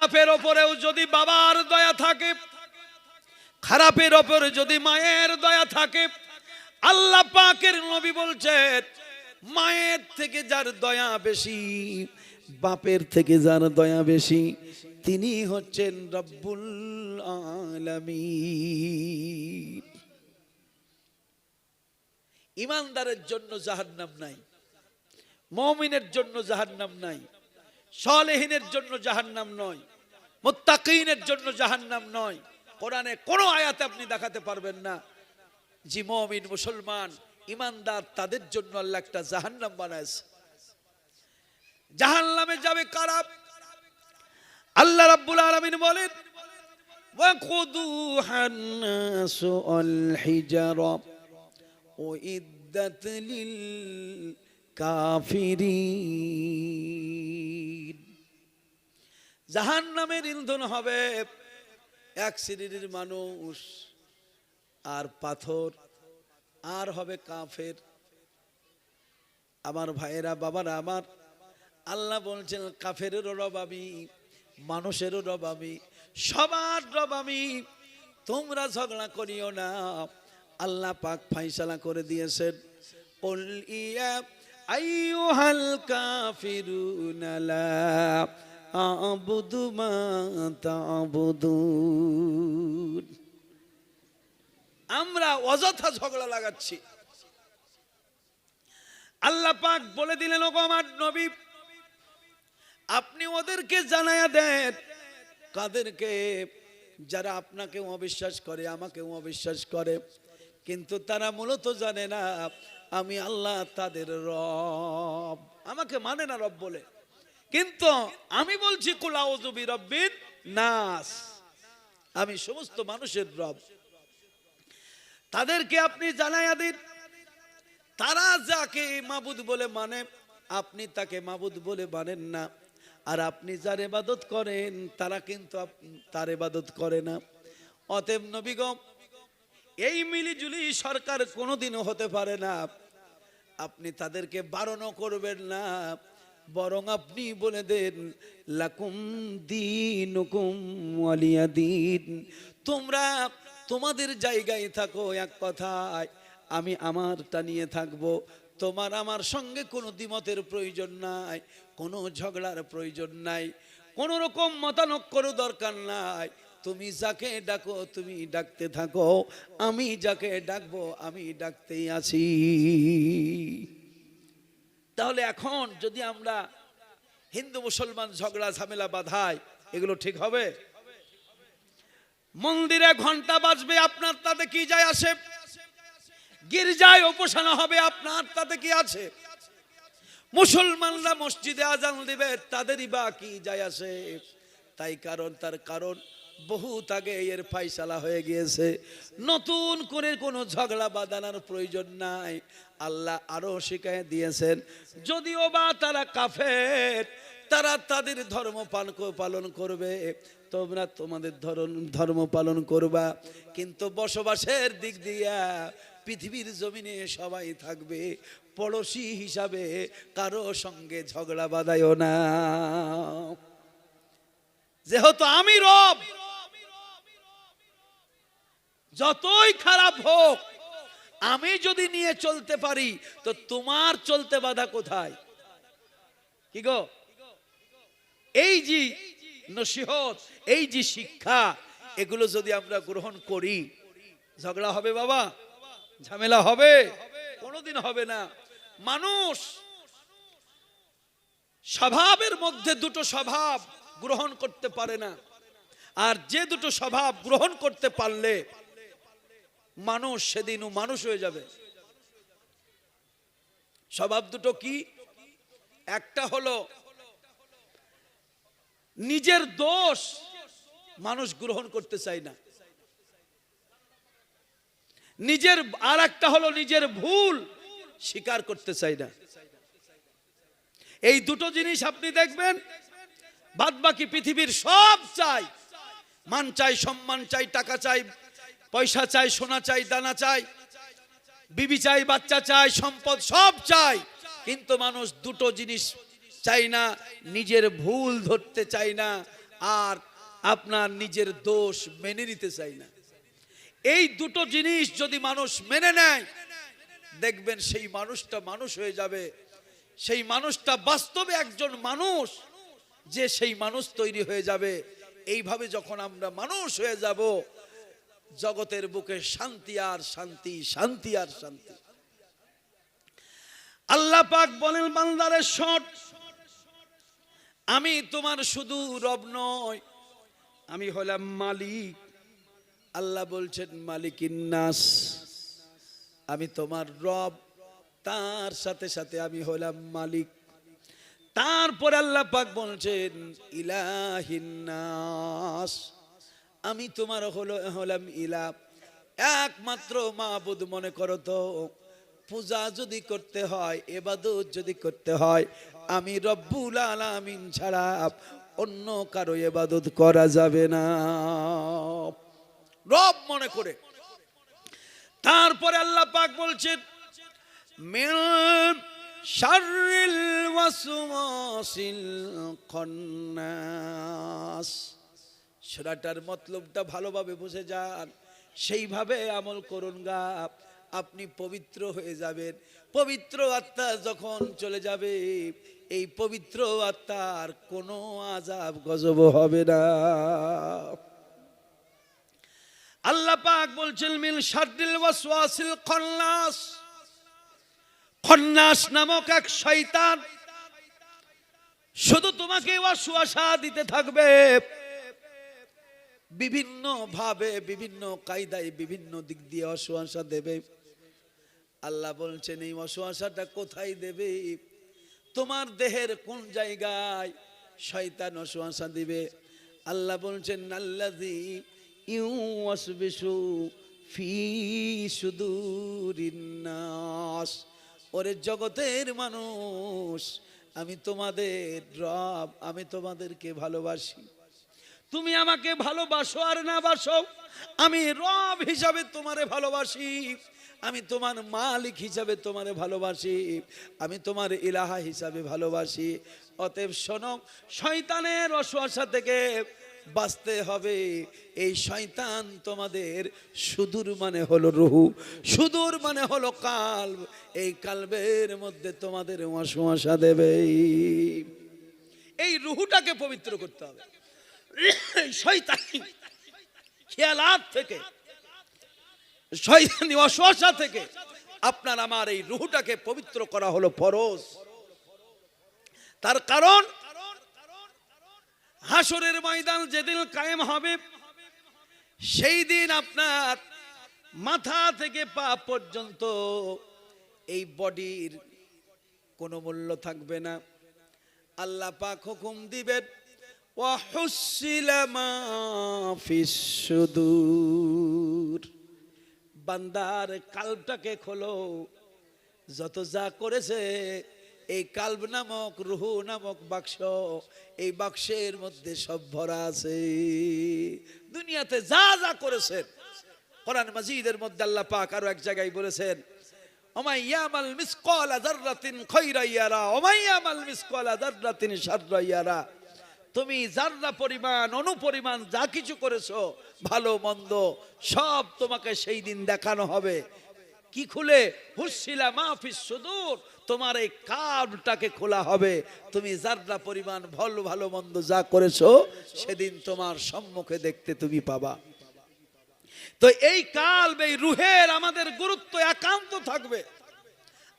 খারাপের ওপরেও যদি বাবার দয়া থাকে, খারাপের ওপরে যদি মায়ের দয়া থাকে, আল্লাহ পাকের নবী বলছেন মায়ের থেকে যার দয়া বেশি, বাপের থেকে যার দয়া বেশি, তিনি হচ্ছেন রব্বুল আলামিন। ইমানদারের জন্য জাহান্নাম নাই, মুমিনের জন্য জাহান্নাম নাই, সালেহিনের জন্য জাহান্নাম নয়, মুত্তাকিনের জন্য জাহান্নাম নয়। কোরআনে কোন আয়াতে আপনি দেখাতে পারবেন না যে মুমিন মুসলমান ইমানদার তাদের জন্য আল্লাহ একটা জাহান্নাম বানাইছে। জাহান্নামে যাবে কারা? আল্লাহ রাব্বুল আলামিন বলেন ওয়াকুদুহান নাসু আল হিজারা উইদ্দাত লিল কাফিরিন। জাহান্নামের ইন্ধন হবে এক শ্রেণীর মানুষ আর পাথর, আর হবে কাফের। আমার ভাইয়েরা, বাবারা আমার, আল্লাহ বলছেন কাফেরেরও রব আমি, মানুষেরও রব আমি, সবার রব আমি। তোমরা ঝগড়া করিও না। আল্লাহ পাক ফয়সালা করে দিয়েছেন কুল ইয়া আইয়ুহাল কাফিরুনা লা আ'বুদু মা তা'বুদুন। আমরা অযথা ঝগড়া লাগাচ্ছি। আল্লাহ পাক বলে দিলেন ওগো আমার নবী, আপনি ওদেরকে জানায়া দেন। কাদেরকে? যারা আপনাকে অবিশ্বাস করে, আমাকে অবিশ্বাস করে, কিন্তু তারা মূলত জানে না আমি আল্লাহ তাদের রব। আমাকে মানে না রব বলে, কিন্তু আমি বলছি কুল আউযু বিরাব্বিন নাস, আমি সমস্ত মানুষের রব। তাদেরকে আপনি জানায়া দিন। তারা যাকে মাবুদ বলে মানে, আপনি তাকে মাবুদ বলে মানেন না। আর আপনি যার ইবাদত করেন তারা কিন্তু তার ইবাদত করে না। অতএব নবীগণ, এই মিলিজুলি সরকার কোনোদিনও হতে পারে না। আপনি তাদেরকে বারণও করবেন না, বরং আপনি বলে দেন লাকুম দীনুকুম ওয়ালিয়া দীন। তোমরা তোমাদের জায়গায় থাকো, এক কথায় আমি আমারটা নিয়ে থাকবো। তোমার আমার সঙ্গে কোনো দ্বিমতের প্রয়োজন নাই, কোনো ঝগড়ার প্রয়োজন নাই, কোনো রকম মতানক্যরও দরকার নাই। তুমি যাকে ডাকো তুমি ডাকতে থাকো, আমি যাকে ডাকবো আমি ডাকতেই আছি। তাহলে এখন যদি আমরা হিন্দু মুসলমান ঝগড়া ঝামেলা বাধাই, এগুলো ঠিক হবে? মন্দিরে ঘন্টা বাজবে, আপনার তাতে কি যায় আসে? গির্জায় উপাসনা হবে, আপনার তাতে কি আছে? মুসলমানরা মসজিদে আজান দিবে, তাদেরই বা কি যায় আসে? তাই তার কারণ বহুত আগে এর ফয়সালা হয়ে গিয়েছে। নতুন করে কোনো ঝগড়া বাঁধানোর প্রয়োজন নাই। আল্লাহ আরো শিখাই দিয়েছেন, যদিও বা তারা কাফের, তারা তাদের ধর্ম পালন করবে, তোমরা তোমাদের ধর্ম পালন করবা, কিন্তু বসবাসের দিক দিয়া পৃথিবীর জমিনে সবাই থাকবে পড়োশী হিসাবে, কারো সঙ্গে ঝগড়া বাঁধাইও না। যেহেতু আমি রব, যতই খারাপ হোক আমি যদি নিয়ে চলতে পারি, তো তোমার চলতে বাধা কোথায়? কি গো? এই যে নসিহত, এই যে শিক্ষা, এগুলো যদি আমরা গ্রহণ করি, ঝগড়া হবে বাবা? ঝামেলা হবে? কোনোদিন হবে না। মানুষ স্বভাবের মধ্যে দুটো স্বভাব গ্রহণ করতে পারে না, আর যে দুটো স্বভাব গ্রহণ করতে পারলে মানুষ সেদিনও মানুষ হয়ে যাবে। স্বভাব দুটো কি? একটা হলো নিজের দোষ মানুষ গ্রহণ করতে চায় না, আর একটা হলো নিজের ভুল স্বীকার করতে চায় না। এই দুটো জিনিস আপনি দেখবেন, বাদ বাকি পৃথিবীর সব চাই, মান চাই, সম্মান চাই, টাকা চাই, পয়সা চাই, সোনা চাই, দানা চাই, বিবি চাই, বাচ্চা চাই, সম্পদ সব চাই, কিন্তু মানুষ দুটো জিনিস চাই না, নিজের ভুল ধরতে চাই না, আর আপনার নিজের দোষ মেনে নিতে চাই না। এই দুটো জিনিস যদি মানুষ মেনে নেয়, দেখবেন সেই মানুষটা মানুষ হয়ে যাবে। সেই মানুষটা বাস্তবে একজন মানুষ, যে সেই মানুষ তৈরি হয়ে যাবে। এইভাবে যখন আমরা মানুষ হয়ে যাব, জগতের বুকে শান্তি আর শান্তি, শান্তি আর শান্তি। আল্লাহ পাক বলেন বান্দারে শোন, আমি তোমার শুধু রব নয়, আমি হলাম মালিক। আল্লাহ বলছেন মালিকিন নাস, আমি তোমার রব, তার সাথে সাথে আমি হলাম মালিক। তারপর আল্লাহ পাক বলছেন ইলাহিন নাস, আমি তোমার হলাম ইলাহ, একমাত্র মাবুদ মনে করো তো। পূজা যদি করতে হয়, ইবাদত যদি করতে হয়, আমি রব্বুল আলামিন ছাড়া অন্য কারো ইবাদত করা যাবে না, রব মনে করে। তারপরে আল্লাহ পাক বলছেন মিন শাররিল ওয়াসওয়াসিল খান্নাস। সূরাটার মতলবটা ভালোভাবে বুঝে যান, সেইভাবে আমল করুন গা, আপনি পবিত্র হয়ে যাবেন। পবিত্র আত্মা যখন চলে যাবে, এই পবিত্র আত্মার কোনো আযাব গজব হবে না। আল্লাহ পাক বলছেন মিন শাররিল ওয়াসওয়াসিল খান্নাস। খান্নাস নামক এক শয়তান শুধু তোমাকে ওয়াসওয়াসা দিতে থাকবে, বিভিন্ন ভাবে, বিভিন্ন কায়দায়, বিভিন্ন দিক দিয়ে ওয়াসওয়াসা দেবে। আল্লাহ বলছেন এই ওয়াসওয়াসাটা কোথায় দেবে? তোমার দেহের কোন জায়গায় শয়তান ওয়াসওয়াসা দিবে? আল্লাহ বলছেন আল্লাযী ইউওয়াসবিসু ফি সুদুরিন নাস। ওরে জগতের মানুষ, আমি তোমাদের রব, আমি তোমাদেরকে ভালোবাসি। তুমি আমাকে ভালোবাসো আর না বাসো, আমি রব হিসাবে তোমারে ভালোবাসি, আমি তোমার মালিক হিসাবে তোমারে ভালোবাসি, আমি তোমার ইলাহা হিসাবে ভালোবাসি। অতএব শোনো, শয়তানের ওয়াসওয়াসা থেকে বাঁচতে হবে। এই শয়তান তোমাদের সুদূর মানে হলো রুহু, সুদূর মানে হলো কালব। এই কালবের মধ্যে তোমাদের ওয়াসওয়াসা দেবে। এই রুহুটাকে পবিত্র করতে হবে শয়তানি খেয়ালাত থেকে, শয়তানি ওয়াসওয়াসা থেকে। আপনার আমার এই রুহুটাকে পবিত্র করা হলো ফরজ। তার কারণ হাসরের ময়দান যেদিন কায়েম হবে, সেই দিন আপনার মাথা থেকে পা পর্যন্ত এই বডির কোনো মূল্য থাকবে না। আল্লাহ পাক হুকুম দিবেন ওয়াহুসিলা মা ফিস সুদূর। বান্দার কালবটাকে খোলো, যত যা করেছে এই কালব নামক, রুহু নামক বাক্স, এই বাক্সের মধ্যে সব ভরা আছে। দুনিয়াতে যা যা করেছেন, কোরআন মাজিদের মধ্যে আল্লাহ পাক আরো এক জায়গায় বলেছেন ওমাই ইয়ামাল মিসকালা যাররাতিন খায়রান ইয়ারা ওমাই ইয়ামাল মিসকালা যাররাতিন শাররান ইয়ারা। তুমি যাররা পরিমাণ, অনুপরিমাণ যা কিছু করেছো, ভালো মন্দ, সব তোমাকে সেই দিন দেখানো হবে। কি খুলে? হুসিলা মা ফিস সুদূর, তোমার এই কালবটাকে খোলা হবে। তুমি যাররা পরিমাণ ভালো মন্দ যা করেছো, সেদিন তোমার সম্মুখে দেখতে তুমি পাবা। তো এই কালব, এই রুহের আমাদের গুরুত্ব একান্ত থাকবে।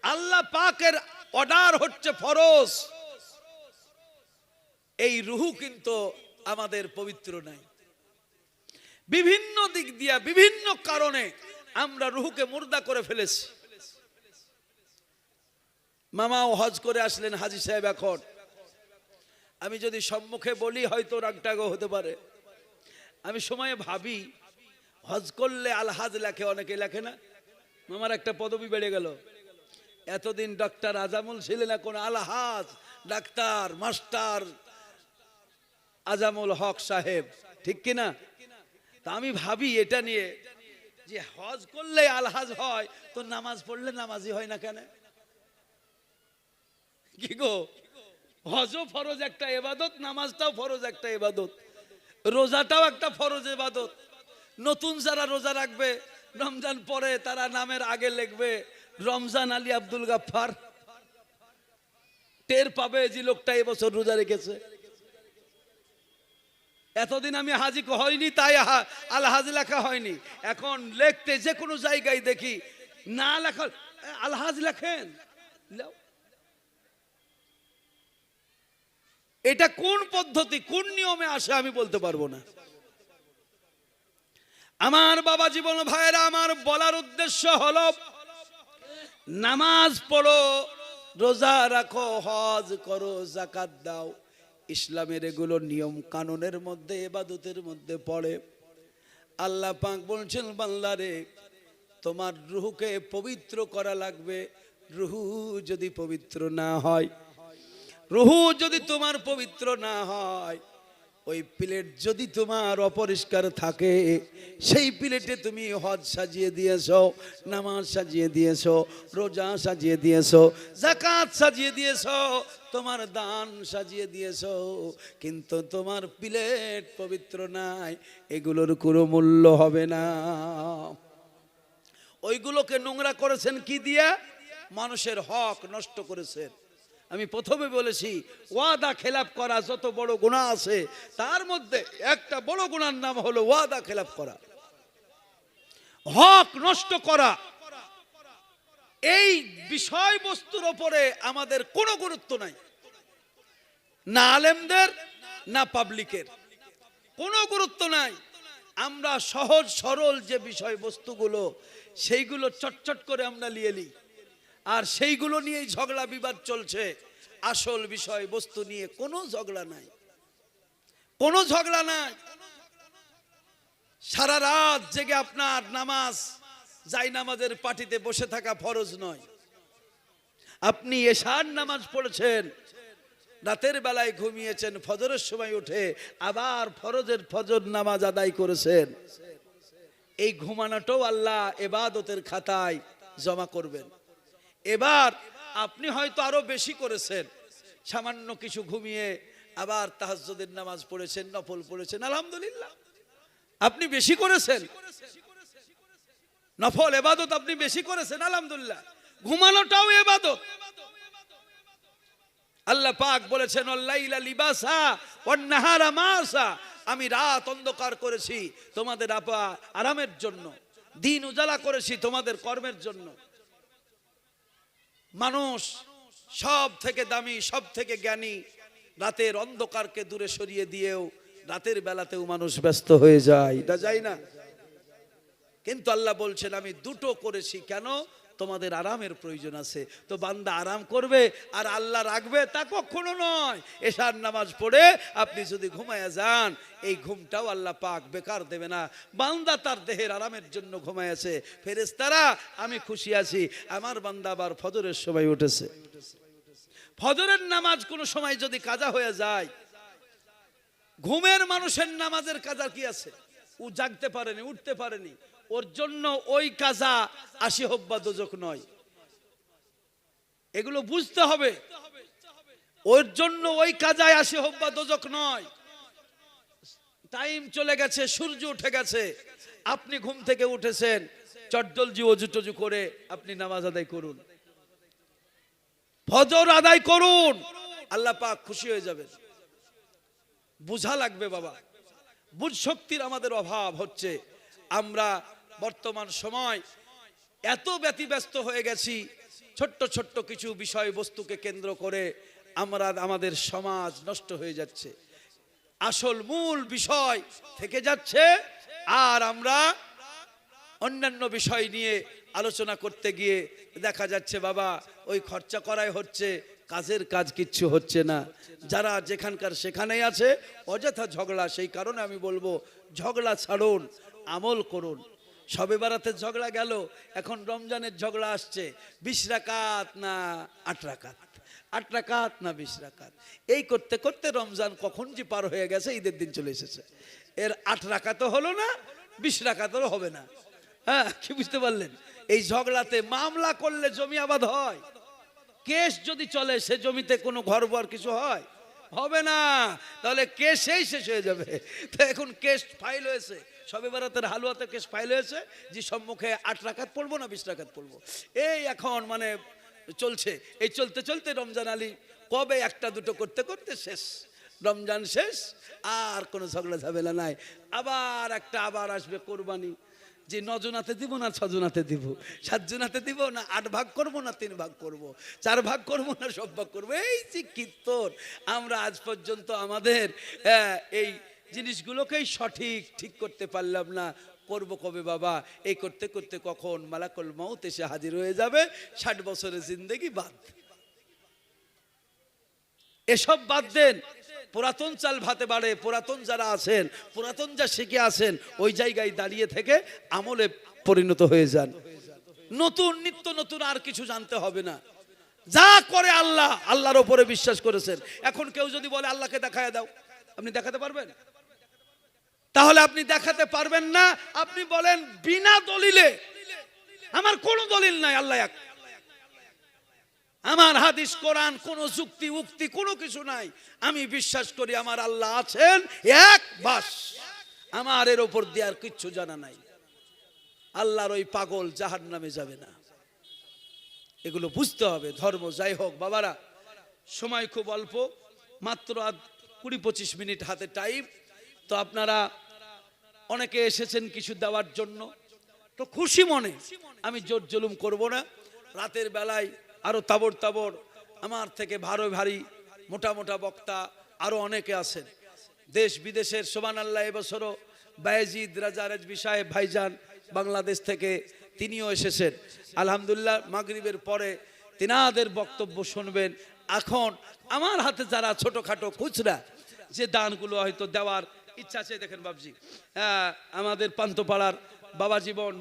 আল্লাহ পাকের অর্ডার হচ্ছে ফরজ। এই রুহু কিন্তু আমাদের পবিত্র নাই। বিভিন্ন দিক দিয়া, বিভিন্ন কারণে আমরা রুহুকে মুর্দা করে ফেলেছি। মামাও হজ করে আসলেন, হাজী সাহেব এখন, আমি যদি সম্মুখে বলি হয়তো রাগটাগো হতে পারে। আমি সময়ে ভাবি, হজ করলে আলহাজ লেখে, অনেকে লেখে না। মামার একটা পদবি বেড়ে গেল। এতদিন ডক্টর আজামুল ছিলেন, এখন আলহাজ, ডাক্তার, মাস্টার আজামুল হক সাহেব, ঠিক কিনা? তা আমি ভাবি এটা নিয়ে, যে হজ করলে আলহাজ হয়, তো নামাজ পড়লে নামাজি হয় না কেন? কি গো, হজও ফরজ একটা ইবাদত, নামাজটাও ফরজ একটা ইবাদত। রোজাটাও একটা ফরজ ইবাদত। নতুন যারা রোজা রাখবে রমজান পরে তারা নামের আগে লিখবে রমজান আলী আব্দুল গাফফার, টের পাবে যে লোকটা এবছর রোজা রেখেছে। এতদিন আমি হাজি হয়নি তাই আল হাজি লেখা হয়নি, এখন লিখতে যে কোনো জায়গায় দেখি না লেখা আল হাজি লেখেন। এটা কোন পদ্ধতি কোন নিয়মে আসে আমি বলতে পারবো না। আমার বাবা জীবন ভাইরা, আমার বলার উদ্দেশ্য হলো নামাজ পড়ো, রোজা রাখো, হজ করো, যাকাত দাও, ইসলামের এগুলো নিয়ম কানুনের মধ্যে ইবাদতের মধ্যে পড়ে। আল্লাহ পাক বলছেন বান্দারে তোমার রূহকে পবিত্র করা লাগবে। রূহ যদি পবিত্র না হয়, রূহ যদি তোমার পবিত্র না হয়, ওই প্লেট যদি তোমার অপরিষ্কার থাকে, সেই প্লেটে তুমি হজ সাজিয়ে দিয়েছো, নামাজ সাজিয়ে দিয়েছো, রোজা সাজিয়ে দিয়েছো, যাকাত সাজিয়ে দিয়েছো, তোমার দান সাজিয়ে দিয়েছো, কিন্তু তোমার প্লেট পবিত্র নাই, এগুলোর কোনো মূল্য হবে না। ওইগুলোকে নোংরা করেছেন কি দিয়ে? মানুষের হক নষ্ট করেছেন। আমি প্রথমে বলেছি ওয়াদা খেলাপ করা যত বড় গুনাহ আছে তার মধ্যে একটা বড় গুনার নাম হলো ওয়াদা খেলাপ করা, হক নষ্ট করা। এই বিষয়বস্তুর উপরে আমাদের কোনো গুরুত্ব নাই, না আলেমদের না পাবলিকের, কোনো গুরুত্ব নাই। আমরা সহজ সরল যে বিষয়বস্তুগুলো সেইগুলো চটচট করে আমরা নিয়ে নিই, আর সেইগুলো নিয়েই ঝগড়া বিবাদ চলছে। আসল বিষয় বস্তু নিয়ে কোনো ঝগড়া নাই, কোনো ঝগড়া নাই। সারা রাত জেগে আপনার নামাজ যাই নামাজের পাটিতে বসে থাকা ফরজ নয়। আপনি এশার নামাজ পড়েছেন, রাতের বেলায় ঘুমিয়েছেন, ফজরের সময় উঠে আবার ফজর নামাজ আদায় করেছেন, এই ঘুমানোটাও আল্লাহ ইবাদতের খাতায় জমা করবেন। এবার আপনি হয়তো আরো বেশি করেছেন, সামান্য কিছু ঘুমিয়ে আবার তাহাজ্জুদের নামাজ পড়েছেন, নফল পড়েছেন, আলহামদুলিল্লাহ আপনি বেশি করেছেন, নফল ইবাদত আপনি বেশি করেছেন, আলহামদুলিল্লাহ। ঘুমানোটাও ইবাদত। আল্লাহ পাক বলেছেন ওয়াল্লাইলা লিবাসা ওয়ান নাহারা মাসা, আমি রাত অন্ধকার করেছি তোমাদের আরামের জন্য, দিন উজালা করেছি তোমাদের কর্মের জন্য। মানুষ সব থেকে দামি, সব থেকে জ্ঞানী, রাতের অন্ধকারকে দূরে সরিয়ে দিয়েও রাতের বেলাতেও মানুষ ব্যস্ত হয়ে যায়, এটা যায় না। কিন্তু আল্লাহ বলছেন আমি দুটো করেছি, কেন? তোমাদের আরামের প্রয়োজন আছে। তো বান্দা আরাম করবে আর আল্লাহ রাখবে তা কখনো নয়। এশার নামাজ পড়ে আপনি যদি ঘুমায়া যান, এই ঘুমটাও আল্লাহ পাক বেকার দেবে না। বান্দা তার দেহের আরামের জন্য ঘুমায় আছে, ফেরেশতারা আমি খুশি আছি আমার বান্দা আবার ফজরের সময় উঠেছে। ফজরের নামাজ কোনো সময় যদি কাজা হয়ে যায়, ঘুমের মানুষের নামাজের কাজা কি আছে? ও জাগতে পারেনি, উঠতে পারেনি, ওর জন্য ওই কাজা 80 হব্বা দোজক নয়, এগুলো বুঝতে হবে। ওর জন্য ওই কাজায় 80 হব্বা দোজক নয়। টাইম চলে গেছে, সূর্য উঠে গেছে, আপনি ঘুম থেকে উঠেছেন, চটজলজি ওযু টজু করে আপনি নামাজ আদায় করুন, ফজর আদায় করুন, আল্লাহ পাক খুশি হয়ে যাবেন। বুঝা লাগবে বাবা, বুঝ শক্তির আমাদের অভাব হচ্ছে। আমরা বর্তমান সময় এত ব্যতিব্যস্ত হয়ে গেছি, ছোট্ট ছোট্ট কিছু বিষয়বস্তুকে কেন্দ্র করে আমরা আমাদের সমাজ নষ্ট হয়ে যাচ্ছে, আসল মূল বিষয় থেকে যাচ্ছে। আর আমরা অন্যান্য বিষয় নিয়ে আলোচনা করতে গিয়ে দেখা যাচ্ছে বাবা ওই খরচা করাই হচ্ছে, কাজের কাজ কিচ্ছু হচ্ছে না। যারা যেখানকার সেখানেই আছে, অযথা ঝগড়া। সেই কারণে আমি বলবো ঝগড়া ছাড়ুন, আমল করুন। শবে বারাতের ঝগড়া গেল, এখন রমজানের ঝগড়া আসছে, 20 রাকাত না 8 রাকাত, 8 রাকাত না 20 রাকাত, এই করতে করতে রমজান কখন যে পার হয়ে গেছে, ঈদের দিন চলে এসেছে। এর 8 রাকাতও হলো না, 20 রাকাতও হবে না। হ্যাঁ, কি বুঝতে পারলেন? এই ঝগড়াতে মামলা করলে জমি আবাদ হয়, কেস যদি চলে সে জমিতে কোনো ঘর বার কিছু হয়? হবে না, তাহলে কেসেই শেষ হয়ে যাবে। তো এখন কেস ফাইল হয়েছে, সবে বারাতের হালুয়াতে কেস ফাইল হয়েছে যে সম্মুখে 8 রাকাত পড়বো না 20 রাকাত পড়বো, এই এখন মানে চলছে। এই চলতে চলতে রমজান আলী কবে একটা দুটো করতে করতে শেষ, রমজান শেষ, আর কোনো ঝগড়া ঝামেলা নাই। আবার আসবে কোরবানি, যে 9 জনাতে দিব না 6 জনাতে দিব, 7 জনাতে দিব না 8 ভাগ করব না 3 ভাগ করব, 4 ভাগ করব না সব ভাগ করব। এই যে কীর্তন, আমরা আজ পর্যন্ত আমাদের এই জিনিসগুলোকেই ঠিক করতে পারলাম না। করব কবে বাবা? এই করতে করতে কখন মালাকুল মউত এসে হাজির হয়ে যাবে, 60 বছরের জিন্দেগি বাদ। এসব বাদ দেন, পুরাতন চাল ভাতে বাড়ে। পুরাতন যারা আছেন, পুরাতন যা শিখে আছেন, ওই জায়গায় দাঁড়িয়ে থেকে আমলে পরিণত হয়ে যান। নতুন নিত্য নতুন আর কিছু জানতে হবে না। যা করে আল্লাহ, আল্লাহর উপরে বিশ্বাস করেছেন। এখন কেউ যদি বলে আল্লাহকে দেখায় দাও, আপনি দেখাতে পারবেন? তাহলে আপনি দেখাতে পারবেন না। আপনি বলেন বিনা দলিলে, আমার কোনো দলিল নাই, আল্লাহ এক, আমার হাদিস কোরআন কোনো যুক্তি উক্তি কোনো কিছু নাই, আমি বিশ্বাস করি আমার আল্লাহ আছেন এক, বাস, আমার এর উপর দিয়ে আর কিচ্ছু জানা নাই। আল্লাহর ওই পাগল জাহান্নামে যাবে না। এগুলো বুঝতে হবে ধর্ম। যাই হোক বাবারা, সময় খুব অল্প, মাত্র 20-25 মিনিট হাতে টাইম। তো আপনারা অনেকে এসেছেন কিছু দেওয়ার জন্য, তো খুশি মনে আমি জোর জুলুম করব না। রাতের বেলায় আরো তাবর তাবর আমার থেকে ভারী মোটা মোটা বক্তা আরো অনেকে আছেন, দেশ বিদেশের। সুবহানাল্লাহ, এবছরও বায়েজিদ রাজা রেজভী সাহেব ভাইজান বাংলাদেশ থেকে তিনিও এসেছেন। আলহামদুলিল্লাহ, মাগরিবের পরে তিনাদের বক্তব্য শুনবেন। এখন আমার হাতে যারা ছোটখাটো খুচরা যে দানগুলো হয়তো দেওয়ার ইচ্ছা আছে, দেখেন বাবজি, আমাদের পান্তপাড়ার বাবা জীবন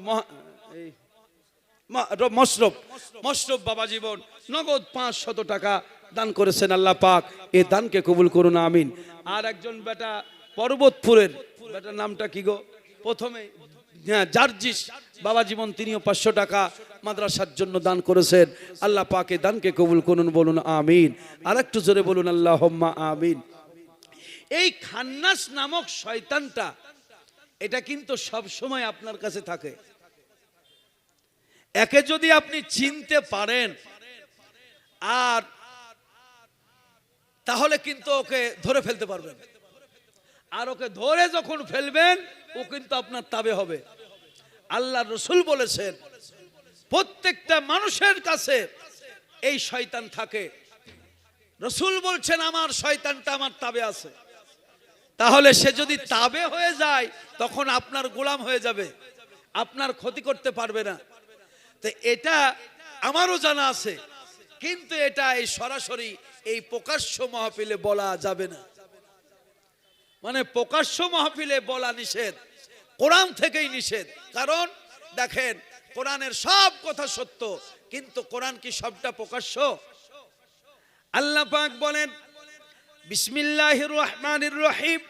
মশরফ বাবা জীবন নগদ 500 টাকা দান করেছেন। আল্লাহ পাক এই দানকে কবুল করুন, আমিন। আর একজন বেটা পর্বতপুরের, বেটার নামটা কি গো, প্রথমে জার্জিস বাবা জীবন, তিনিও 500 টাকা মাদ্রাসার জন্য দান করেছেন। আল্লাহ পাক এই দানকে কবুল করুন, বলুন আমিন। আর একটু জোরে বলুন আল্লাহুম্মা আমিন। এই খান্নাস নামক শয়তানটা, এটা কিন্তু সব সময় আপনার কাছে থাকে। একে যদি আপনি চিনতে পারেন, আর তাহলে কিন্তু ওকে ধরে ফেলতে পারবেন। আর ওকে ধরে যখন ফেলবেন, ও কিন্তু আপনার তাবে হবে। আল্লাহর রাসূল বলেছেন, প্রত্যেকটা মানুষের কাছে এই শয়তান থাকে। রাসূল বলছেন, আমার শয়তানটা আমার তাবে আছে। তাহলে সে যদি তাবে হয়ে যায়, তখন আপনার গোলাম হয়ে যাবে, আপনার ক্ষতি করতে পারবে না। তো এটা আমারও জানা আছে, কিন্তু এটা এই সরাসরি এই প্রকাশ্য মাহফিলে বলা যাবে না। মানে প্রকাশ্য মাহফিলে বলা নিষেধ, কোরআন থেকেই নিষেধ। কারণ দেখেন, কোরআনের সব কথা সত্য, কিন্তু কোরআন কি সবটা প্রকাশ্য? আল্লাহ পাক বলেন, বিসমিল্লাহির রহমানির রহিম,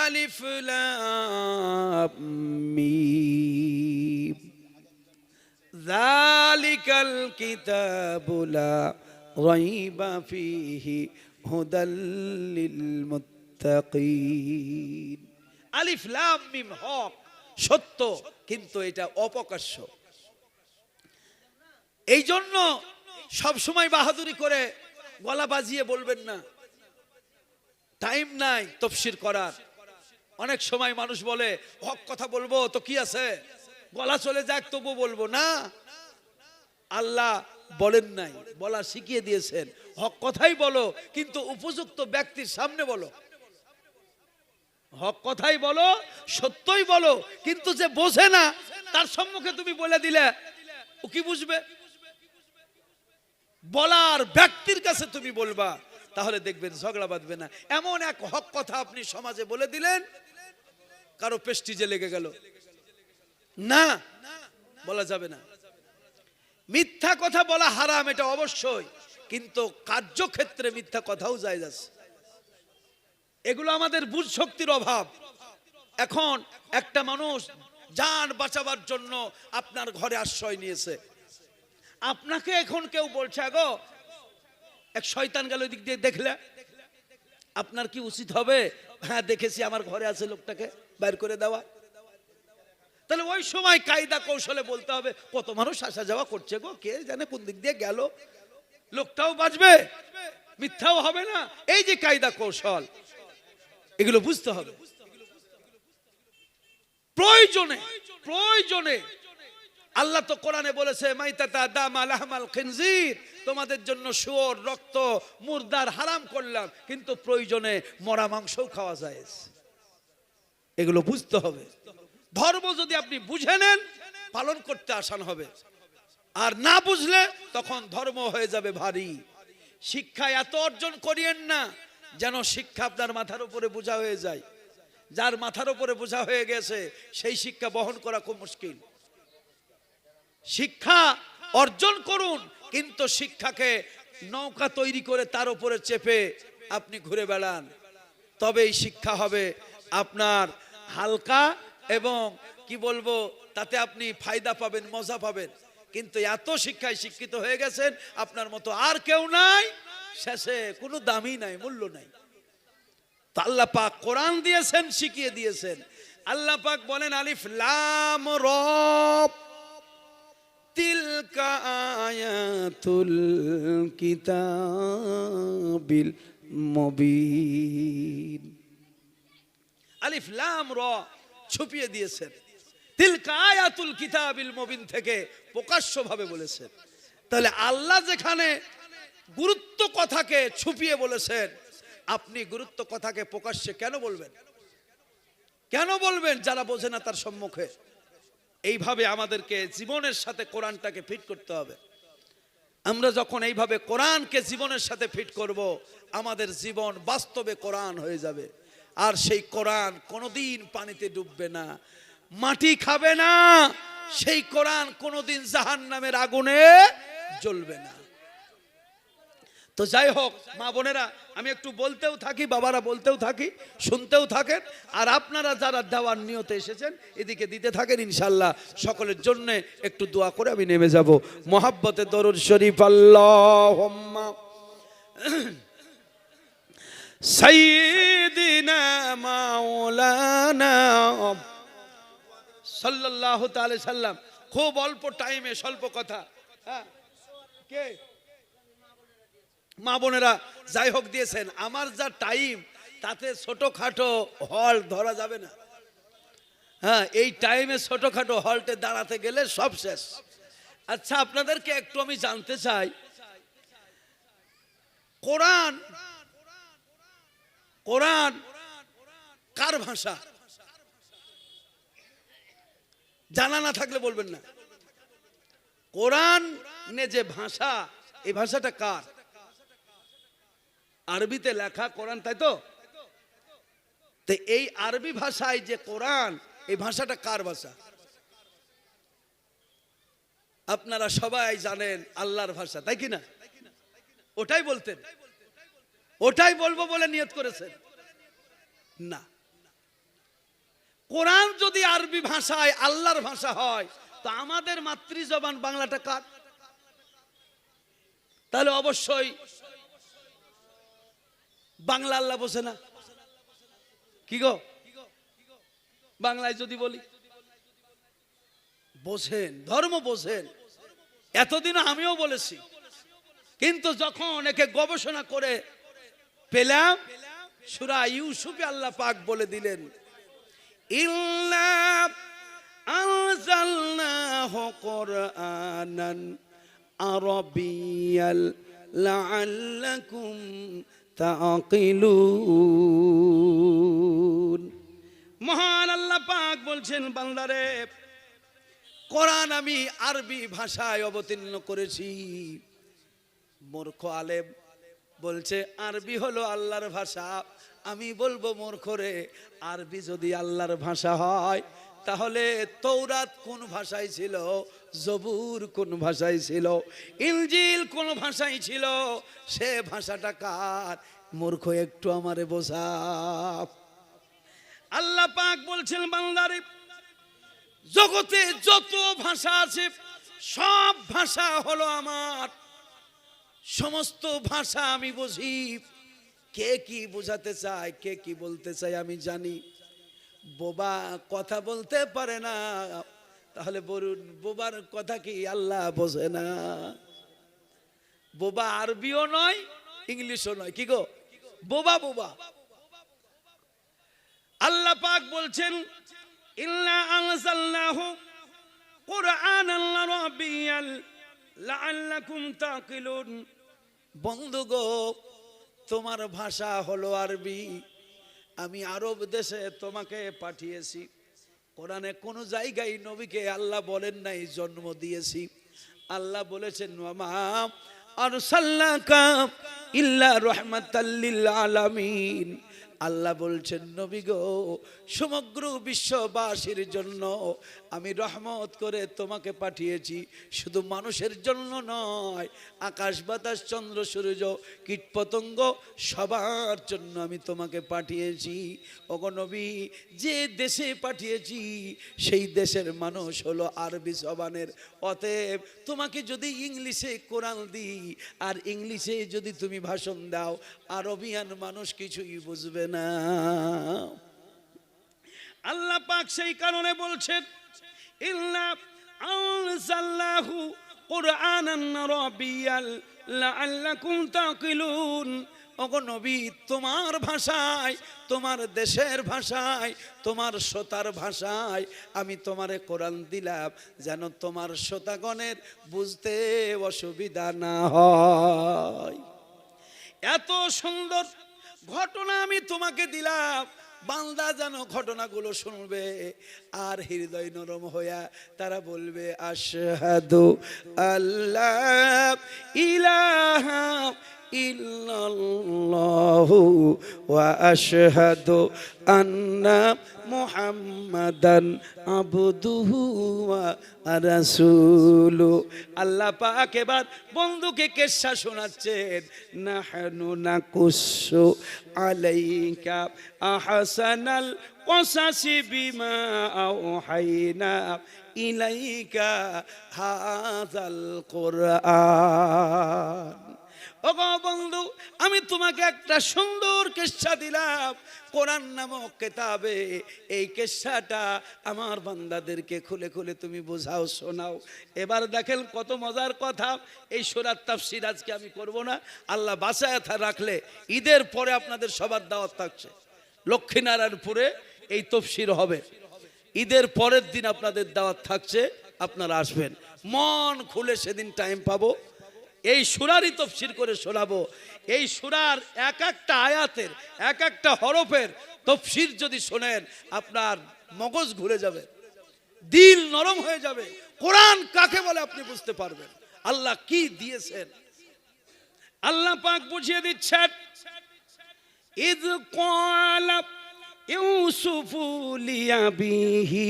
আলিফ লাম মিম, যালিকাল কিতাবু লা রাইবা ফীহি হুদাল লিল মুত্তাকিন। আলিফ লাম মিম হক, সত্য, কিন্তু এটা অপ্রকাশ্য। এই জন্য সব সময় বাহাদুরি করে গলা বাজিয়ে বলবেন না, টাইম নাই তাফসীর করার। অনেক সময় মানুষ বলে হক কথা বলবো তো কি আছে, গলা চলে যাক তবু বলবো না। আল্লাহ বলেন নাই, বলা শিখিয়ে দিয়েছেন, হক কথাই বলো, কিন্তু উপযুক্ত ব্যক্তির সামনে বলো। হক কথাই বলো, সত্যই বলো, কিন্তু যে বোঝে না তার সম্মুখে তুমি বলে দিলে ও কি বুঝবে? বলার ব্যক্তির কাছে তুমি বলবা, তাহলে দেখবেন ঝগড়া বাঁধবে না। এমন এক হক কথা আপনি সমাজে বলে দিলেন, কারো প্রেস্টিজে লেগে গেল, না, বলা যাবে না। মিথ্যা কথা বলা হারাম, এটা অবশ্যই, কিন্তু কার্যক্ষেত্রে মিথ্যা কথাও জায়েজ আছে। এগুলো আমাদের বুঝ শক্তির অভাব। এখন একটা মানুষ জান বাঁচাবার জন্য আপনার ঘরে আশ্রয় নিয়েছে, আপনাকে এখন কেউ বলছে, গো এক শয়তান গেল দিক দিয়ে দেখলে, আপনার কি উচিত হবে হ্যাঁ দেখেছি আমার ঘরে আছে লোকটাকে বাইর করে দেওয়া? তাহলে ওই সময় কায়দা কৌশলে বলতে হবে কত মানুষ আসা যাওয়া করছে গো, কে জানে কোন দিক দিয়ে গেল, লোকটাও বাঁচবে মিথ্যাও হবে না। এই যে কায়দা কৌশল এগুলো বুঝতে হবে। প্রয়োজনে প্রয়োজনে আল্লাহ তো কোরআনে বলেছে মাইতাতা দামা লাহমাল খিনজির, তোমাদের জন্য শুয়োর রক্ত মুর্দার হারাম করলাম, কিন্তু প্রয়োজনে মরা মাংসও খাওয়া যায়। এগুলো বুঝতে হবে। ধর্ম যদি আপনি বুঝে নেন পালন করতে আসান হবে, আর না বুঝলে তখন ধর্ম হয়ে যাবে ভারী। শিক্ষা এত অর্জন করিয়েন না যেন শিক্ষা আপনার মাথার উপরে বোঝা হয়ে যায়। যার মাথার উপরে বোঝা হয়ে গেছে সেই শিক্ষা বহন করা খুব মুশকিল। শিক্ষা অর্জন করুন, কিন্তু শিক্ষাকে নৌকা তৈরি করে তার উপরে চেপে আপনি ঘুরে বেড়ান, তবে এই শিক্ষা হবে আপনার হালকা এবং কি বলবো তাতে আপনি ফায়দা পাবেন, মজা পাবেন। কিন্তু এত শিক্ষায় শিক্ষিত হয়ে গেছেন আপনার মতো আর কেউ নাই, শেষে কোনো দামই নাই, মূল্য নাই। তো আল্লাহ পাক কোরআন দিয়েছেন, শিখিয়ে দিয়েছেন। আল্লাহ পাক বলেন আলিফ লাম র তিলকা আয়াতুল কিতাবিল মুবিন। আলিফ লাম র ছুপিয়ে দিয়েছেন, তিলকা আয়াতুল কিতাবিল মুবিন থেকে প্রকাশ্যভাবে বলেছেন। তাহলে আল্লাহ যেখানে গুরুত্ব কথাকে ছুপিয়ে বলেছেন, আপনি গুরুত্ব কথাকে প্রকাশ্যে কেন বলবেন? কেন বলবেন যারা বোঝে না তার সম্মুখে? এইভাবে আমাদেরকে জীবনের সাথে কোরআনটাকে ফিট করতে হবে। আমরা যখন এইভাবে কোরআনকে জীবনের সাথে ফিট করব, আমাদের জীবন বাস্তবে কোরআন হয়ে যাবে। আর সেই কোরআন কোনোদিন পানিতে ডুববে না, মাটি খাবে না। সেই কোরআন কোনোদিন জাহান্নামের আগুনে জ্বলবে না। তো যাই হোক মা বোনেরা, আমি একটু বলতেও থাকি, বাবারা বলতেও থাকি, শুনতেও থাকেন, আর আপনারা যারা দেওয়ার নিয়তে এসেছেন এদিকে দিতে থাকেন। ইনশাল্লাহ সকলের জন্য একটু দোয়া করে আমি নেমে যাব। মোহাব্বতে দরুদ শরীফ আল্লাহুম্মা সাইয়্যিদিনা মাওলানা সাল্লাল্লাহু তাআলা সাল্লাম। খুব অল্প টাইমে স্বল্প কথা। হ্যাঁ, কে মা বোনেরা যাই হোক দিয়েছেন। আমার যা টাইম তাতে ছোটখাটো হল ধরা যাবে না। হ্যাঁ, এই টাইমে ছোটখাটো হলটে দাঁড়াতে গেলে সব শেষ। আচ্ছা, আপনাদেরকে একটু আমি জানতে চাই, কোরআন কোরআন কার ভাষা? জানা না থাকলে বলবেন না। কোরআন যে ভাষা, এই ভাষাটা কার? আরবিতে লেখা কোরআন, তাই তো? এই আরবি ভাষায় যে কোরআন, এই ভাষাটা কার ভাষা? আপনারা সবাই জানেন আল্লাহর ভাষা, তাই কি না? ওটাই বলতেন, ওটাই বলবো বলে নিয়ত করেছেন না। কোরআন যদি আরবি ভাষায় আল্লাহর ভাষা হয়, তো আমাদের মাতৃজবান বাংলাটা কার? তাহলে অবশ্যই বাংলা আল্লাহ বোঝে না। কি গো, বাংলায় যদি বলি বোঝেন, ধর্ম বোঝেন। এতদিনও আমিও বলেছি, কিন্তু যখন একে গবেষণা করে পেলাম, সূরা ইউসুফে আল্লাহ পাক বলে দিলেন ইল্লা আনজালনাহু কুরআনান আরাবিয়াল লাআল্লাকুম তাআকিলুন। মহান আল্লাহ পাক বলছেন, বান্দারে কোরআন আমি আরবি ভাষায় অবতীর্ণ করেছি। মূর্খ আলেম বলছে আরবি হলো আল্লাহর ভাষা। আমি বলবো মূর্খ রে, আরবি যদি আল্লাহর ভাষা হয় তাহলে তৌরাত কোন ভাষায় ছিল, জবুর কোন ভাষায় ছিল, ইনজিল কোন ভাষায় ছিল, সে ভাষাটা কার? মূর্খ, একটু আমারে বোঝা। আল্লাহ পাক বলছেন, বান্দারে জগতে যত ভাষা আছে সব ভাষা হলো আমার, সমস্ত ভাষা আমি বুঝি। কে কি বোঝাতে চায়, কে কি বলতে চায় আমি জানি। বোবা কথা বলতে পারে না, তাহলে বলুন বোবার কথা কি আল্লাহ বোঝে না? বোবা আরবিও নয়, ইংলিশও নয়, কি গো বোবা বোবা। আল্লাহ পাক বলছেন ইল্লা আনজালনাহু কুরআনান আরাবিয়ান লাআল্লাকুম তাকিলুন। বন্ধু গো, তোমার ভাষা হলো আরবি, আমি আরব দেশে তোমাকে পাঠিয়েছি। কোরআনে কোন জায়গায় নবীকে আল্লাহ বলেন নাই জন্ম দিয়েছি। আল্লাহ বলেছেন ওয়ামা আরসালনাকা ইল্লা রাহমাতাল লিল আলামিন। আল্লাহ বলছেন নবী গো, সমগ্র বিশ্ববাসীর জন্য আমি রহমত করে তোমাকে পাঠিয়েছি, শুধু মানুষের জন্য নয়। আকাশ বাতাস চন্দ্র সূর্য কীট পতঙ্গ সবার জন্য আমি তোমাকে পাঠিয়েছি। ওগো নবী, যে দেশে পাঠিয়েছি সেই দেশের মানুষ হলো আরবি জবানের। অতএব তোমাকে যদি ইংলিশে কোরআন দিই আর ইংলিশে যদি তুমি ভাষণ দাও, আরবিয়ান মানুষ কিছুই বুঝবে না। আল্লাহ পাক সেই কারণে বলছেন ইল্লা আনজালনাহু কুরআনান আরাবিয়ান লাআল্লাকুম তাকিলুন। ওগো নবী, তোমার ভাষায়, তোমার দেশের ভাষায়, তোমার শ্রোতার ভাষায় আমি তোমারে কোরআন দিলাম, যেন তোমার শ্রোতাগণের বুঝতে অসুবিধা না হয়। এত সুন্দর ঘটনা আমি তোমাকে দিলাম, বান্দা যেন ঘটনাগুলো শুনবে আর হৃদয় নরম হইয়া তারা বলবে আশহাদু আল্লাহ ইলাহা ইল্লাল্লাহু ওয়া আশহাদু আন্না মুহাম্মাদান আবদুহু ওয়া রাসূলু। আল্লাহ পাক এবার বন্ধুকে কিসসা শোনাচ্ছেন। নাহনু নাকুসু আলাইকা আহসানাল কসাসি বিমা আওহাইনা ইলাইকা হাযাল কুরআন। ওগো বন্ধু, আমি তোমাকে একটা সুন্দর কিসসা দিলাম কোরআন নামক কিতাবে। এই কিসসাটা আমার বান্দাদেরকে খুলে খুলে তুমি বোঝাও, শোনাও। এবার দেখেন কত মজার কথা। এই সূরার তাফসীর আজকে আমি করব না, আল্লাহ বাঁচায় রাখলে ঈদের পরে আপনাদের সবার দাওয়াত থাকছে। লক্ষ্মীনারায়ণপুরে এই তাফসীর হবে, ঈদের পরের দিন আপনাদের দাওয়াত থাকছে, আপনারা আসবেন। মন খুলে সেদিন টাইম পাবো, এই সূরারই তাফসীর করে শোনাবো। এই সূরার এক একটা আয়াতের, এক একটা হরফের তাফসীর যদি শোনেন আপনার মগজ ঘুরে যাবে, দিল নরম হয়ে যাবে। কোরআন কাকে বলে আপনি বুঝতে পারবেন, আল্লাহ কি দিয়েছেন। আল্লাহ পাক বুঝিয়ে দিচ্ছেন ইয ক্বালা ইউসুফু লিয়াবিহি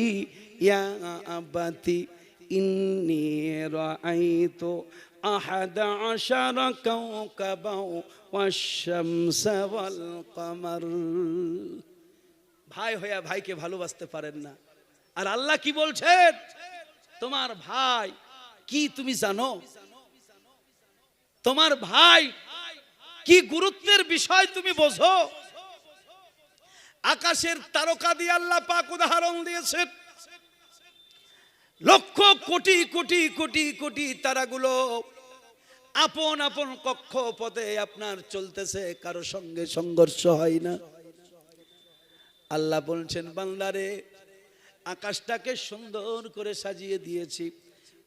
ইয়া আবাতি ইন্নী রাআইতু আহাদা আশারা কাওকাবাও ওয়াশ-শামসা ওয়াল কমার। ভাই হইয়া ভাইকে ভালোবাসতে পারেন না, আর আল্লাহ কি বলছেন, তোমার ভাই কি তুমি জানো? তোমার ভাই কি গুরুত্বের বিষয় তুমি বোঝো? আকাশের তারকা দিয়ে আল্লাহ পাক উদাহরণ দিয়েছেন। লক্ষ কোটি কোটি কোটি কোটি তারাগুলো আপন আপন কক্ষপথে আপনার চলতেছে, কারো সঙ্গে সংঘর্ষ হয় না। আল্লাহ বলছেন বান্দারে, আকাশটাকে সুন্দর করে সাজিয়ে দিয়েছি।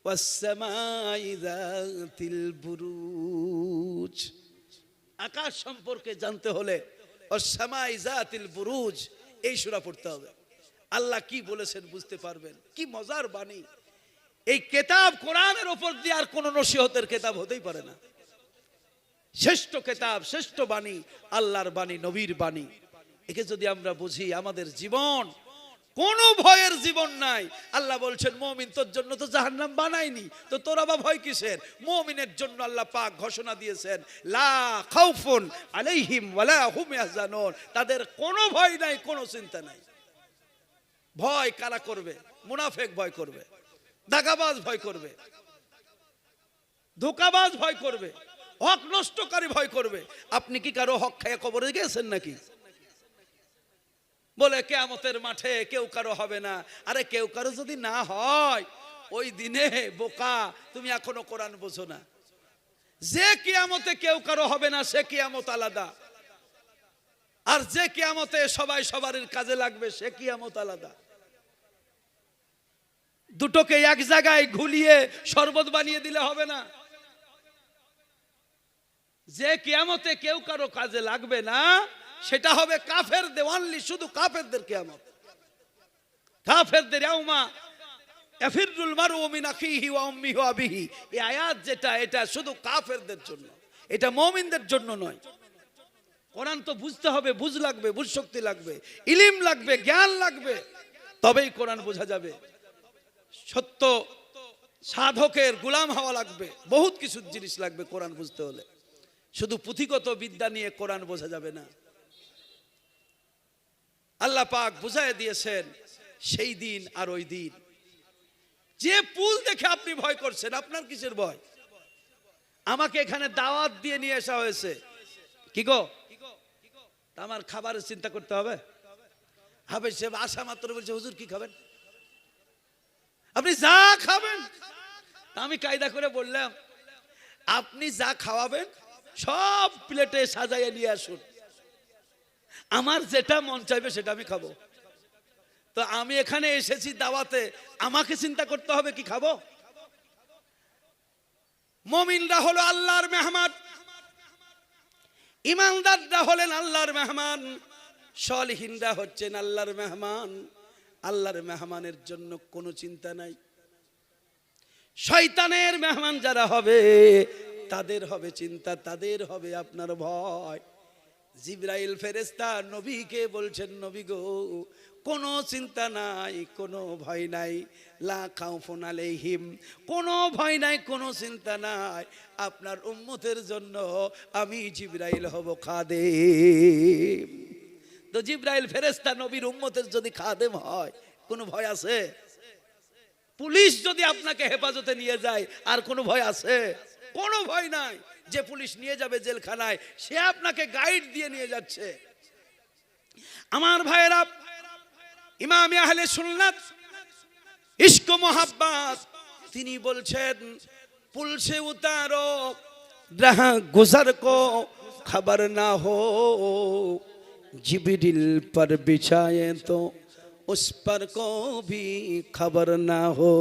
ওয়াস-সামাই যাতিল বুরুজ। আকাশ সম্পর্কে জানতে হলে ওয়াস-সামাই যাতিল বুরুজ এই সূরা পড়তে হবে। আল্লাহ কি বলেছেন বুঝতে পারবেন। কি মজার বাণী! এই কিতাব কোরআনের উপর দিয়ে আর কোন নসিহতের কিতাব হতেই পারে না। শ্রেষ্ঠ কিতাব, শ্রেষ্ঠ বাণী আল্লাহর বাণী, নবীর বাণী। একে যদি আমরা বুঝি, আমাদের জীবন কোনো ভয়ের জীবন নাই। আল্লাহ বলছেন মুমিন তোর জন্য তো জাহান্নাম বানাইনি, তো তোর আবার ভয় কিসের? মুমিনের জন্য আল্লাহ পাক ঘোষণা দিয়েছেন লা খাউফুন আলাইহিম ওয়ালা হুম ইয়াহজানুন। তাদের কোনো ভয় নাই, কোনো চিন্তা নাই। ভয় কারা করবে? মুনাফিক ভয় করবে, দাগাবাজ ভয় করবে, ধোঁকাবাজ ভয় করবে, হক নষ্টকারী ভয় করবে। আপনি কি কারো হক খেয়ে কবরে গেছেন নাকি? বলে কিয়ামতের মাঠে কেউ কারো হবে না। আরে কেউ কারো যদি না হয় ওই দিনে বোকা, তুমি এখনো কোরআন বোঝো না। যে কিয়ামতে কেউ কারো হবে না সে কিয়ামত আলাদা, আর যে কিয়ামতে সবাই সবার কাজে লাগবে সে কিয়ামত আলাদা। দুটোকে এক জায়গায় ঘুলিয়ে শরবত বানিয়ে দিলে হবে না। যে কিয়ামতে কেউ কারো কাজে লাগবে না সেটা হবে কাফেরদের, অনলি শুধু কাফেরদের কিয়ামত। কাফেরদের ইয়াউমা ইয়াফিরুল মারউ মিন আখিহি ওয়া উম্মিহি ওয়া আবিহি, এই আয়াত যেটা, এটা শুধু কাফেরদের জন্য, এটা মুমিনদের জন্য নয়। কোরআন তো বুঝতে হবে, বুঝ লাগবে, বুঝ শক্তি লাগবে, ইলম লাগবে, জ্ঞান লাগবে, তবেই কোরআন বোঝা যাবে। সত্য সাধকের গোলাম হওয়া লাগবে, বহুত কিছু জিনিস লাগবে কোরআন বুঝতে হলে। শুধু পুঁথিগত বিদ্যা নিয়ে কোরআন বোঝা যাবে না। আল্লাহ পাক বুঝায় দিয়েছেন সেই দিন আর ওই দিন। যে পুল দেখে আপনি ভয় করছেন, আপনার কিসের ভয়? আমাকে এখানে দাওয়াত দিয়ে নিয়ে আসা হয়েছে, কি গো আমার খাবারের চিন্তা করতে হবে? হবে সে আসা মাত্র বলছে হুজুর কি খাবেন? আপনি যা খাবেন। আমি কায়দা করে বললাম আপনি যা খাওয়াবেন সব প্লেটে সাজাইয়া নিয়ে আসুন, আমার যেটা মন চাইবে সেটা আমি খাবো। তো আমি এখানে এসেছি দাওয়াতে, আমাকে চিন্তা করতে হবে কি খাবো? মুমিনরা হলো আল্লাহর মেহমান, ইমানদাররা হলেন আল্লাহর মেহমান, সালেহিনরা হচ্ছেন আল্লাহর মেহমান। আল্লাহর মেহমানের জন্য কোনো চিন্তা নাই। শয়তানের মেহমান যারা হবে তাদের হবে চিন্তা, তাদের হবে আপনার ভয়। জিবরাইল ফেরেশতা নবীকে বলছেন, নবী গো কোনো চিন্তা নাই, কোনো ভয় নাই, লা খাউফুন আলাইহিম, কোনো ভয় নাই, কোনো চিন্তা নাই। আপনার উম্মতের জন্য আমি জিবরাইল হব খাদেম। তো জিবরাইল ফেরেশতা নবীর উম্মতের যদি খাদেম হয় কোনো ভয় আছে? পুলিশ যদি আপনাকে হেফাজতে নিয়ে যায় আর কোনো ভয় আছে? কোনো ভয় নাই। যে পুলিশ নিয়ে যাবে জেলখানায় সে আপনাকে গাইড দিয়ে নিয়ে যাচ্ছে। আমার ভাইয়েরা, ইমাম আহলে সুন্নাত ইশক মোহাব্বত তিনি বলছেন পুল সে উতারো जहां गुजर को खबर ना हो, जिब्रील पर बिछाए तो उस पर को भी खबर ना हो।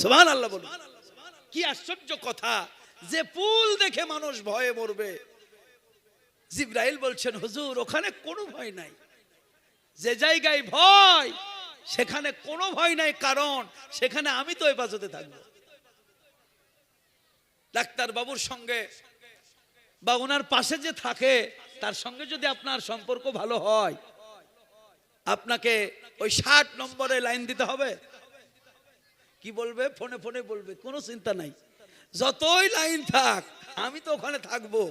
সুবহান আল্লাহ বলুন। কি আশ্চর্য কথা যে পুল দেখে মানুষ ভয়ে মরবে। জিবরাইল বলছেন হুজুর ওখানে কোনো ভয় নাই। যে জায়গায় ভয় সেখানে কোনো ভয় নাই, কারণ সেখানে আমি তো হেফাজতে থাকবো। ডাক্তার বাবুর সঙ্গে বা ওনার পাশে যে থাকে তার সঙ্গে যদি আপনার সম্পর্ক ভালো হয়, আপনাকে ওই 60 নম্বরে লাইন দিতে হবে? কি বলবে? ফোনে ফোনে বলবে, কোনো চিন্তা নাই, যতই লাইন থাক আমি তো ওখানে থাকবো,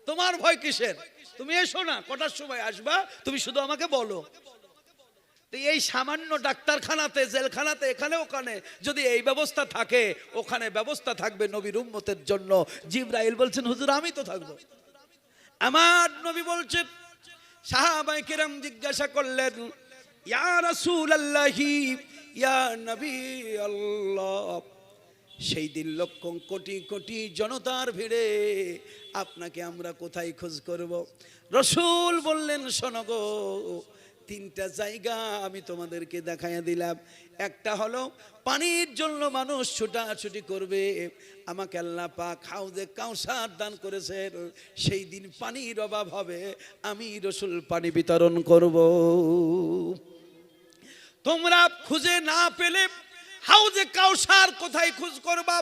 তোমার ভয় কিসের? তুমি এসো না, কটার সময় আসবা তুমি শুধু আমাকে বলো। তো এই সামান্য ডাক্তারখানাতে, জেলখানাতে, এখানে ওখানে যদি এই ব্যবস্থা থাকে, ওখানে ব্যবস্থা থাকবে নবীর উম্মতের জন্য। জিবরাইল বলছেন হুজুর আমি তো থাকবো। আমার নবী বলছেন, সাহাবায়ে কেরাম জিজ্ঞাসা করলেন ইয়া রাসূলুল্লাহি ইয়া নবী আল্লাহ, সেই দিন লক্ষ কোটি কোটি জনতার ভিড়ে আপনাকে আমরা কোথায় খোঁজ করব? রাসূল বললেন শোনো গো, 3টা জায়গা আমি তোমাদেরকে দেখাইয়া দিলাম। একটা হলো পানির জন্য মানুষ ছুটাছুটি করবে, আমাকে আল্লাহ পাক হাউজে কাউসার দান করেছেন, সেই দিন পানির অভাব হবে, আমি রাসূল পানি বিতরণ করব। তোমরা খুঁজে না পেলে হাউজে কাউসার কোথায় খোঁজ করবা?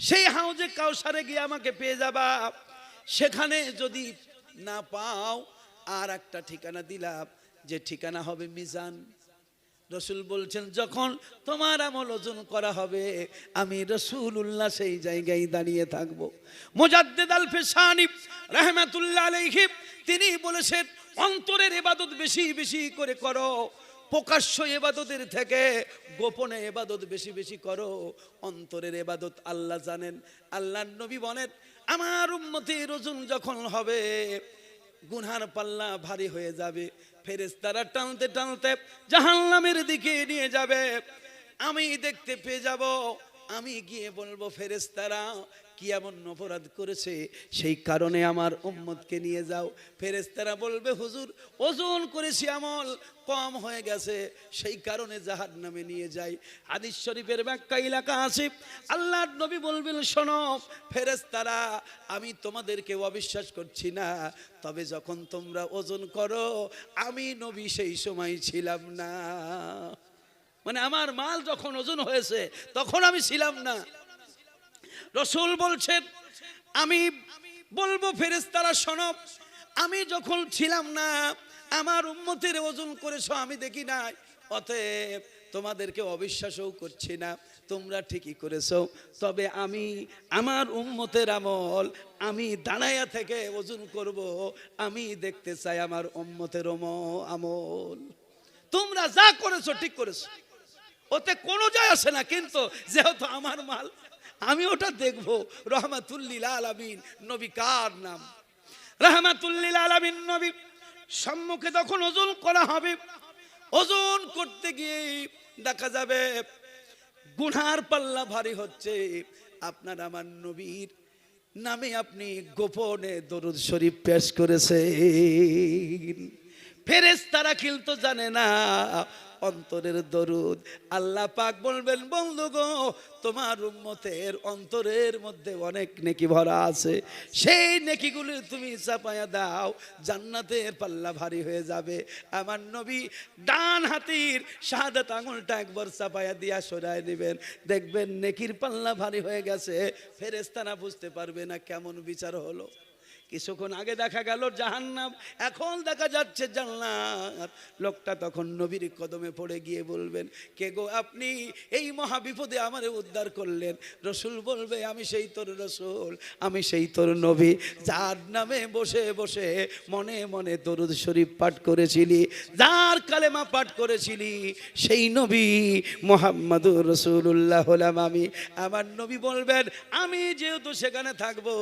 সেই হাউজে কাউসারে গিয়ে আমাকে পেয়ে যাবা। সেখানে যদি না পাও আর একটা ঠিকানা দিলাম, যে ঠিকানা হবে মিজান। রাসূল বলছেন যখন তোমার আমল ওজন করা হবে আমি রাসূলুল্লাহ সেই জায়গায় দাঁড়িয়ে থাকব। মুজাদ্দিদ আল ফিসানি রাহমাতুল্লাহ আলাইহি তিনি বলেছেন অন্তরের ইবাদত বেশি বেশি করে করো, প্রকাশ্য ইবাদতের থেকে গোপনে ইবাদত বেশি বেশি করো। অন্তরের ইবাদত আল্লাহ জানেন। আল্লাহর নবী বলেন আমার উম্মতের ওজন যখন হবে, গুনহার পাল্লা ভারী হয়ে যাবে, ফেরেশতারা টানতে টানতে জাহান্নামের দিকে নিয়ে যাবে। আমি দেখতে পেয়ে যাব, আমি গিয়ে বলবো ফেরেশতারা কি এমন অপরাধ করেছে সেই কারণে আমার উম্মতকে নিয়ে যাও। ফেরেশতারা বলবে হুজুর ওজন করেছি, আমল কম হয়ে গেছে, সেই কারণে জাহান্নামে নিয়ে যাই। হাদিস শরীফের ব্যাখ্যা এলাকা আছে, আল্লাহর নবী বলবেন শোনো ফেরেশতারা, আমি তোমাদেরকে অবিশ্বাস করছি না, তবে যখন তোমরা ওজন করো আমি নবী সেই সময় ছিলাম না। মানে আমার মাল যখন ওজন হয়েছে তখন আমি ছিলাম না। রাসূল বলছেন আমি বলবো ফেরেশতারা শোনো, আমি যখন ছিলাম না আমার উম্মতের ওজন করেছো আমি দেখি নাই, অতএব তোমাদেরকে অবিশ্বাসও করছি না, তোমরা ঠিকই করেছো, তবে আমি আমার উম্মতের আমল আমি দাঁড়ায়া থেকে ওজন করব, আমি দেখতে চাই আমার উম্মতের আমল। তোমরা যা করেছো ঠিক করেছো, ওতে কোনো যায় আসে না, কিন্তু যেহেতু আমার মাল আমি ওটা দেখব। রহমাতুল্লিল আলামিন নবী কার নাম? রহমাতুল্লিল আলামিন নবী সম্মুখে যখন ওজন করা হবে, ওজন করতে গিয়ে দেখা যাবে গুনার পাল্লা ভারী হচ্ছে, আপনার আমার নবীর নামে আপনি গোপনে দরুদ শরীফ পেশ করেছেন। ফেরেশতারা কিন্তু জানে না অন্তরের দরুদ। আল্লাহ পাক বলবেন বন্ধু গো, তোমার উম্মতের অন্তরের মধ্যে অনেক নেকি ভরা আছে, সেই নেকিগুলো তুমি চাপায়া দাও, জান্নাতের পাল্লা ভারী হয়ে যাবে। আমার নবী ডান হাতির শাহাদাত আঙুলটা একবার চাপায়া দিয়া সরায় দিবেন, দেখবেন নেকির পাল্লা ভারী হয়ে গেছে। ফেরেশতারা বুঝতে পারবে না কেমন বিচার হলো। কিছুক্ষণ আগে দেখা গেল জাহান্নাম, এখন দেখা যাচ্ছে জান্নাত। লোকটা তখন নবীর কদমে পড়ে গিয়ে বলবেন কে গো আপনি, এই মহা বিপদে আমারে উদ্ধার করলেন। রসুল বলবে আমি সেই তোর রসুল, আমি সেই তোর নবী, যার নামে বসে বসে মনে মনে দরুদ শরীফ পাঠ করেছিলি, যার কালেমা পাঠ করেছিলি, সেই নবী মুহাম্মাদুর রাসূলুল্লাহ হলাম আমি। আমার নবী বলবেন আমি যেহেতু সেখানে থাকবো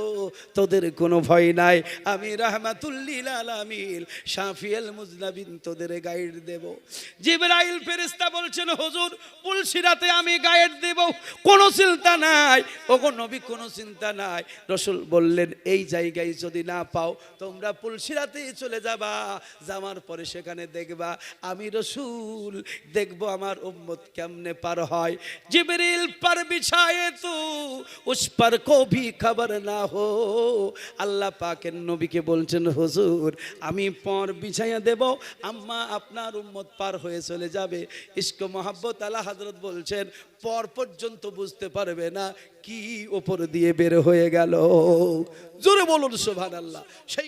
তোদের কোনো ভয় নাই, আমি রাহমাতুল্লিল আলামিন শাফিউল মুজনাবিন তোদের গাইড দেব। জিবরাইল ফেরেশতা বলছেন হুজুর পুলসিরাতে আমি গাইড দেব, কোনো চিন্তা নাই। ওগো নবী কোনো চিন্তা নাই। রাসূল বললেন এই জায়গায় যদি না পাও তোমরা পুলসিরাতে চলে যাবা, যাওয়ার পরে সেখানে দেখবা আমি রাসূল দেখব আমার উম্মত কেমনে পার হয়। জিবরিল पर बिछाए तू उस पर को भी खबर ना हो। আল্লাহ পাকের নবীকে বলছেন হুজুর আমি পর বিছাইয়া দেব, আম্মা আপনার উম্মত পার হয়ে চলে যাবে। ইশক মোহাব্বত আলা হযরত বলছেন পর পর্যন্ত বুঝতে পারবে না কি উপর দিয়ে বের হয়ে গেল। জোরে বলুন সুবহানাল্লাহ। সেই